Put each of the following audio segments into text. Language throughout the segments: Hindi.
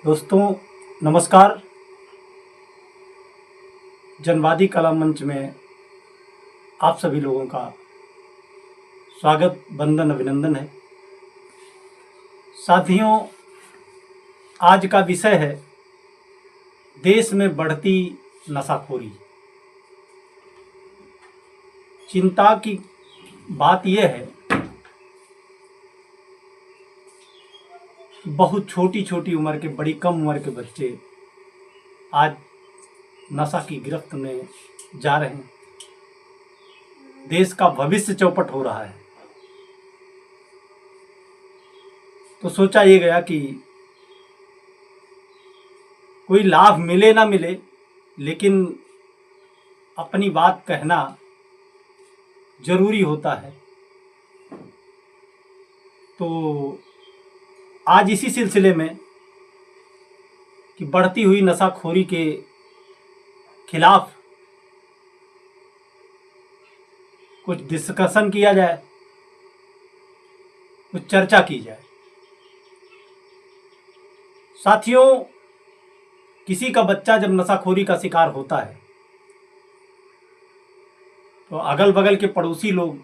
दोस्तों नमस्कार। जनवादी कला मंच में आप सभी लोगों का स्वागत, वंदन, अभिनंदन है। साथियों, आज का विषय है देश में बढ़ती नशाखोरी। चिंता की बात यह है कि बहुत छोटी छोटी उम्र के, बड़ी कम उम्र के बच्चे आज नशा की गिरफ्त में जा रहे हैं। देश का भविष्य चौपट हो रहा है। तो सोचा ये गया कि कोई लाभ मिले ना मिले, लेकिन अपनी बात कहना जरूरी होता है। तो आज इसी सिलसिले में कि बढ़ती हुई नशाखोरी के खिलाफ कुछ डिस्कशन किया जाए, कुछ चर्चा की जाए। साथियों, किसी का बच्चा जब नशाखोरी का शिकार होता है तो अगल बगल के पड़ोसी लोग,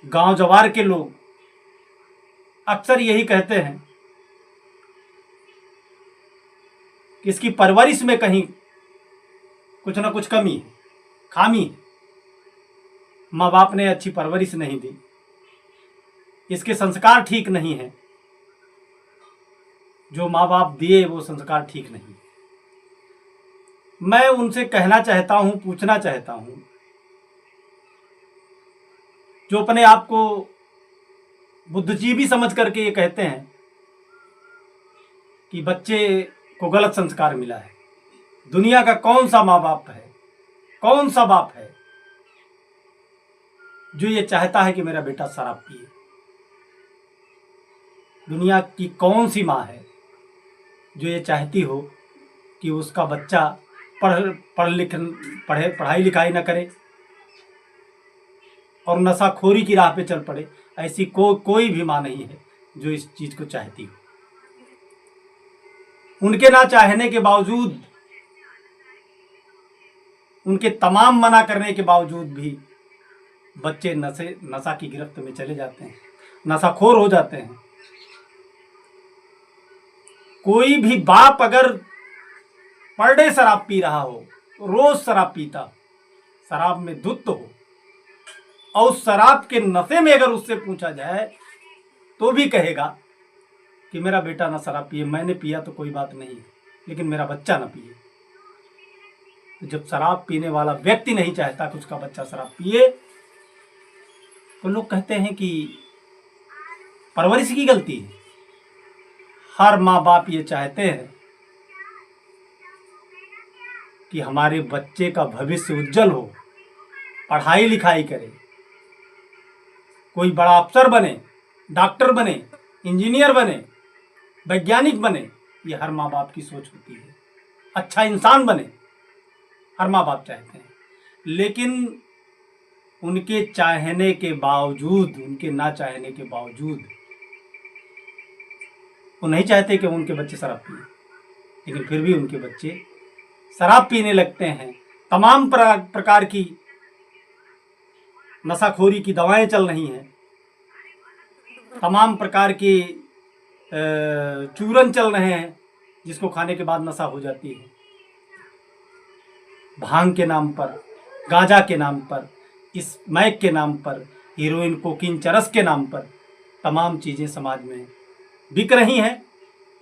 गांव जवार के लोग अक्सर यही कहते हैं कि इसकी परवरिश में कहीं कुछ ना कुछ कमी है, खामी है। माँ बाप ने अच्छी परवरिश नहीं दी, इसके संस्कार ठीक नहीं है, जो माँ बाप दिए वो संस्कार ठीक नहीं। मैं उनसे कहना चाहता हूं, पूछना चाहता हूं, जो अपने आप को बुद्धिजीवी समझ करके ये कहते हैं कि बच्चे को गलत संस्कार मिला है। दुनिया का कौन सा माँ बाप है, कौन सा बाप है जो ये चाहता है कि मेरा बेटा शराब पिए? दुनिया की कौन सी माँ है जो ये चाहती हो कि उसका बच्चा पढ़ाई लिखाई न करे और नशाखोरी की राह पे चल पड़े? ऐसी कोई भी माँ नहीं है जो इस चीज को चाहती हो। उनके ना चाहने के बावजूद, उनके तमाम मना करने के बावजूद भी बच्चे नशा की गिरफ्त में चले जाते हैं, नशाखोर हो जाते हैं। कोई भी बाप अगर पर डे शराब पी रहा हो, रोज शराब पीता, शराब में धुत हो, और उस शराब के नशे में अगर उससे पूछा जाए तो भी कहेगा कि मेरा बेटा ना शराब पिए, मैंने पिया तो कोई बात नहीं, लेकिन मेरा बच्चा ना पिए। तो जब शराब पीने वाला व्यक्ति नहीं चाहता कि उसका बच्चा शराब पिए, तो लोग कहते हैं कि परवरिश की गलती है। हर माँ बाप ये चाहते हैं कि हमारे बच्चे का भविष्य उज्जवल हो, पढ़ाई लिखाई करे, कोई बड़ा अफसर बने, डॉक्टर बने, इंजीनियर बने, वैज्ञानिक बने। ये हर माँ बाप की सोच होती है। अच्छा इंसान बने, हर माँ बाप चाहते हैं। लेकिन उनके चाहने के बावजूद, उनके ना चाहने के बावजूद, वो नहीं चाहते कि उनके बच्चे शराब पिए, लेकिन फिर भी उनके बच्चे शराब पीने लगते हैं। तमाम प्रकार की नशाखोरी की दवाएं चल रही हैं, तमाम प्रकार के चूरन चल रहे हैं जिसको खाने के बाद नशा हो जाती है। भांग के नाम पर, गांजा के नाम पर, इस मैक के नाम पर, हीरोइन, कोकीन, चरस के नाम पर तमाम चीज़ें समाज में बिक रही हैं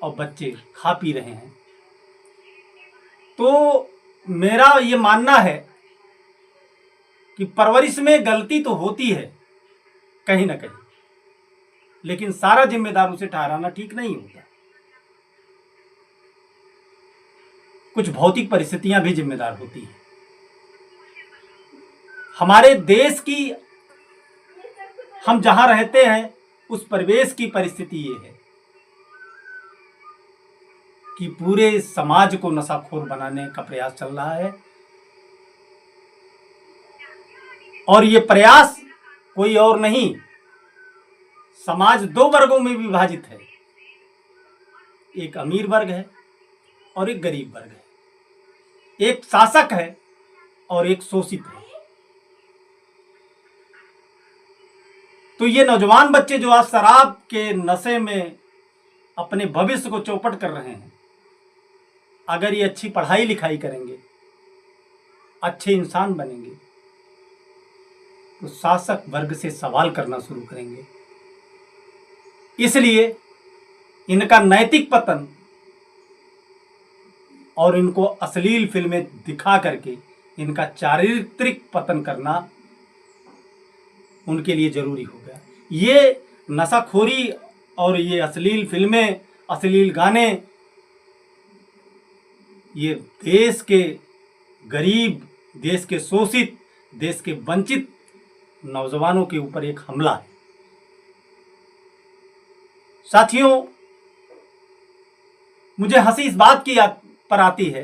और बच्चे खा पी रहे हैं। तो मेरा ये मानना है कि परवरिश में गलती तो होती है कहीं ना कहीं, लेकिन सारा जिम्मेदार उसे ठहराना ठीक नहीं होता। कुछ भौतिक परिस्थितियां भी जिम्मेदार होती हैं। हमारे देश की, हम जहां रहते हैं उस परिवेश की परिस्थिति ये है कि पूरे समाज को नशाखोर बनाने का प्रयास चल रहा है, और ये प्रयास कोई और नहीं, समाज दो वर्गों में विभाजित है। एक अमीर वर्ग है और एक गरीब वर्ग है, एक शासक है और एक शोषित है। तो ये नौजवान बच्चे जो आज शराब के नशे में अपने भविष्य को चौपट कर रहे हैं, अगर ये अच्छी पढ़ाई लिखाई करेंगे, अच्छे इंसान बनेंगे, तो शासक वर्ग से सवाल करना शुरू करेंगे। इसलिए इनका नैतिक पतन और इनको अश्लील फिल्में दिखा करके इनका चारित्रिक पतन करना उनके लिए जरूरी हो गया। ये नशाखोरी और ये अश्लील फिल्में, अश्लील गाने, ये देश के गरीब, देश के शोषित, देश के वंचित नौजवानों के ऊपर एक हमला है। साथियों, मुझे हंसी इस बात की पर आती है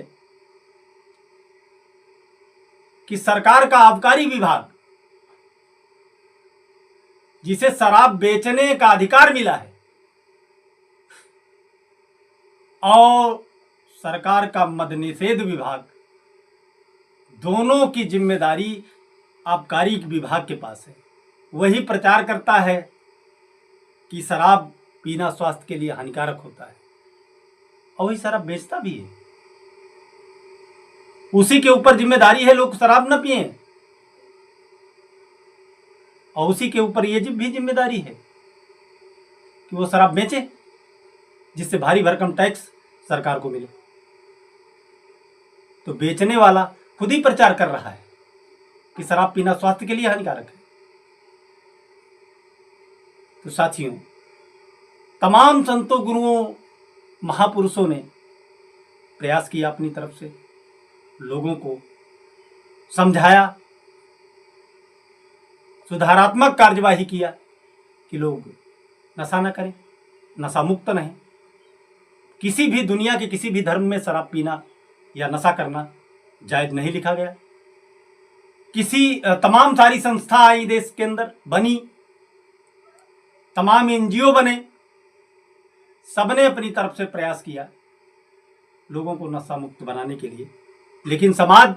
कि सरकार का आबकारी विभाग, जिसे शराब बेचने का अधिकार मिला है, और सरकार का मद निषेध विभाग, दोनों की जिम्मेदारी आबकारी विभाग के पास है। वही प्रचार करता है कि शराब पीना स्वास्थ्य के लिए हानिकारक होता है, और वही शराब बेचता भी है। उसी के ऊपर जिम्मेदारी है लोग शराब न पिए, और उसी के ऊपर ये भी जिम्मेदारी है कि वो शराब बेचे, जिससे भारी भरकम टैक्स सरकार को मिले। तो बेचने वाला खुद ही प्रचार कर रहा है कि शराब पीना स्वास्थ्य के लिए हानिकारक है। तो साथियों, तमाम संतों, गुरुओं, महापुरुषों ने प्रयास किया अपनी तरफ से, लोगों को समझाया, सुधारात्मक कार्यवाही किया कि लोग नशा न करें, नशा मुक्त रहें। किसी भी दुनिया के किसी भी धर्म में शराब पीना या नशा करना जायज नहीं लिखा गया। तमाम सारी संस्था आई देश के अंदर, बनी, तमाम एनजीओ बने, सबने अपनी तरफ से प्रयास किया लोगों को नशा मुक्त बनाने के लिए। लेकिन समाज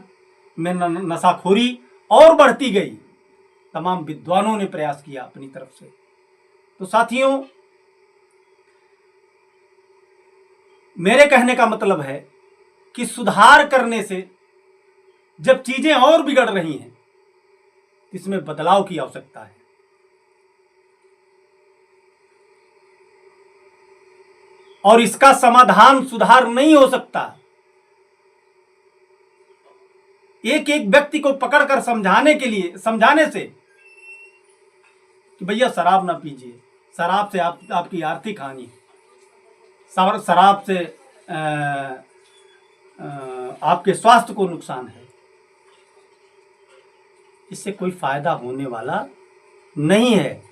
में नशाखोरी और बढ़ती गई। तमाम विद्वानों ने प्रयास किया अपनी तरफ से। तो साथियों, मेरे कहने का मतलब है कि सुधार करने से जब चीजें और बिगड़ रही हैं, इसमें बदलाव की आवश्यकता है। और इसका समाधान सुधार नहीं हो सकता एक एक व्यक्ति को पकड़कर समझाने से कि भैया शराब ना पीजिए, शराब से आपकी आर्थिक हानि, शराब से आपके स्वास्थ्य को नुकसान है। इससे कोई फायदा होने वाला नहीं है।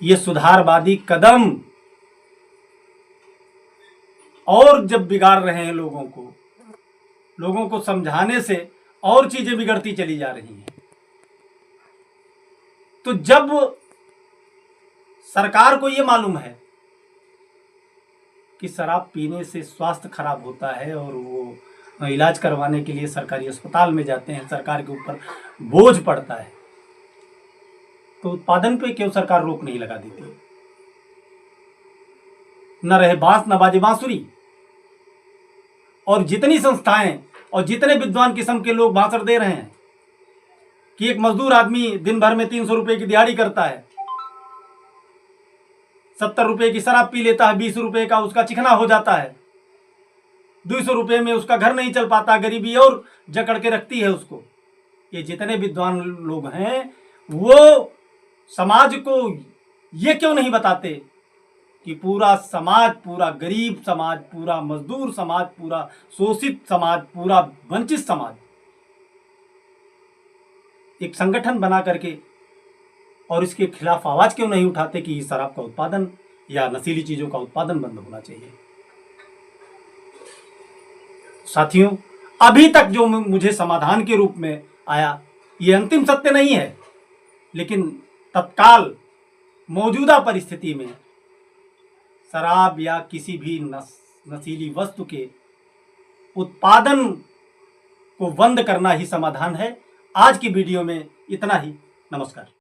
ये सुधारवादी कदम और जब बिगाड़ रहे हैं लोगों को समझाने से और चीजें बिगड़ती चली जा रही हैं। तो जब सरकार को ये मालूम है कि शराब पीने से स्वास्थ्य खराब होता है और वो इलाज करवाने के लिए सरकारी अस्पताल में जाते हैं, सरकार के ऊपर बोझ पड़ता है, तो उत्पादन पे क्यों सरकार रोक नहीं लगा देती? न रहे बांस न बाजे बांसुरी। और जितनी संस्थाएं और जितने विद्वान किस्म के लोग भाषण दे रहे हैं कि एक मजदूर आदमी दिन भर में 300 रुपए की दिहाड़ी करता है, 70 रुपए की शराब पी लेता है, 20 रुपए का उसका चिकना हो जाता है, 200 रुपए में उसका घर नहीं चल पाता, गरीबी और जकड़ के रखती है उसको। ये जितने विद्वान लोग हैं वो समाज को ये क्यों नहीं बताते कि पूरा समाज, पूरा गरीब समाज, पूरा मजदूर समाज, पूरा शोषित समाज, पूरा वंचित समाज एक संगठन बना करके और इसके खिलाफ आवाज क्यों नहीं उठाते कि शराब का उत्पादन या नशीली चीजों का उत्पादन बंद होना चाहिए? साथियों, अभी तक जो मुझे समाधान के रूप में आया, ये अंतिम सत्य नहीं है, लेकिन तत्काल मौजूदा परिस्थिति में शराब या किसी भी नशीली वस्तु के उत्पादन को बंद करना ही समाधान है। आज की वीडियो में इतना ही। नमस्कार।